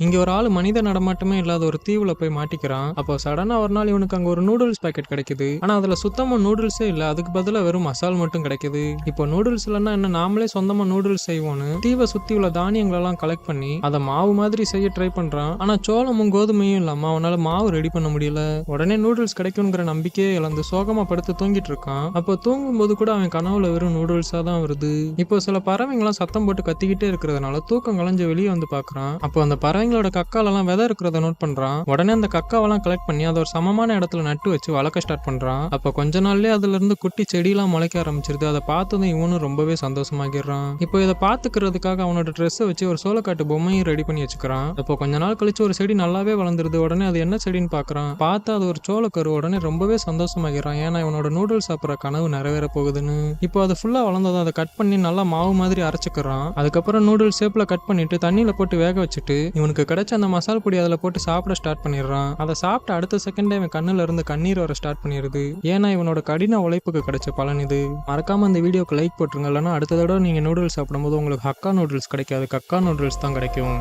இங்க ஒரு ஆளு மனித நடமாட்டமே இல்லாத ஒரு தீவுல போய் மாட்டிக்கிறான். அப்போ சடனா ஒரு நாள் இவனுக்கு அங்க ஒரு நூடுல்ஸ் பாக்கெட் கிடைக்குது. ஆனா அதுல சுத்தமா நூடுல்ஸே இல்ல. அதுக்கு பதிலா வெறும் மசால் மட்டும் கிடைக்குது. இப்போ நூடுல்ஸ் இல்லன்னா என்ன, நாமளே சொந்தமா நூடுல்ஸ் செய்வோன்னு தீவை சுத்தி உள்ள தானியங்கள் எல்லாம் கலெக்ட் பண்ணி அதை மாவு மாதிரி செய்ய ட்ரை பண்றான். ஆனா சோளமும் கோதுமையும் இல்லாம அவனால மாவு ரெடி பண்ண முடியல. உடனே நூடுல்ஸ் கிடைக்குங்கிற நம்பிக்கையே இழந்து சோகமா படுத்து தூங்கிட்டு இருக்கான். அப்போ தூங்கும் போது கூட அவன் கனவுல வெறும் நூடுல்ஸா தான் வருது. இப்போ சில பறவைங்களாம் சத்தம் போட்டு கத்திக்கிட்டே இருக்கிறதுனால தூக்கம் கலைஞ்சு வெளியே வந்து பாக்குறான். அப்போ அந்த பறவைங்களோட கக்காலெல்லாம் விதை இருக்கிறத நோட் பண்றான். உடனே அந்த கக்காவெல்லாம் கலெக்ட் பண்ணி அதை ஒரு சமமான இடத்துல நட்டு வச்சு வளர்க்க ஸ்டார்ட் பண்றான். அப்ப கொஞ்ச நாள்லயே அதுல இருந்து குட்டி செடியெல்லாம் முளைக்க ஆரம்பிச்சிருது. அதை பார்த்ததும் இவனும் ரொம்பவே சந்தோஷமாகிடுறான். இப்போ இதை பாத்துக்கிறதுக்காக அவனோட ட்ரெஸ்ஸை வச்சு ஒரு சோளக்காட்டு பொம்மையும் ரெடி பண்ணி வச்சுக்கிறான். இப்போ கொஞ்ச நாள் கழிச்சு ஒரு செடி நல்லாவே வளர்ந்துருது. உடனே அது என்ன செடின்னு பாக்குறான். பார்த்தா அது ஒரு சோளக்கரு. உடனே ரொம்பவே சந்தோஷமாகிறான். ஏன்னா இவனோட நூடுல்ஸ் சாப்பிட்ற கனவு நிறைவேற போகுதுன்னு. இப்போ அது ஃபுல்லா வளர்ந்ததும் அதை கட் பண்ணி நல்லா மாவு மாதிரி அரைச்சுக்கிறான். அதுக்கப்புறம் நூடுல்ஸ் ஷேப்ல கட் பண்ணிட்டு தண்ணியில போட்டு வேக வச்சுட்டு இவனுக்கு கிடைச்ச அந்த மசால் பொடி அதில் போட்டு சாப்பிட ஸ்டார்ட் பண்ணிடுறான். அதை சாப்பிட்ட அடுத்த செகண்டே இவன் கண்ணுல இருந்து கண்ணீர் வர ஸ்டார்ட் பண்ணிடுது. ஏன்னா இவனோட கடின உழைப்புக்கு கிடைச்ச பலன் இது. மறக்காம இந்த வீடியோக்கு லைக் போட்டுருங்க. இல்லைன்னா அடுத்த தடவை நீங்க நூடுல்ஸ் சாப்பிடும்போது உங்களுக்கு ஹக்கா நூடுல்ஸ் கிடைக்காது, கக்கா நூடுல்ஸ் தான் கிடைக்கும்.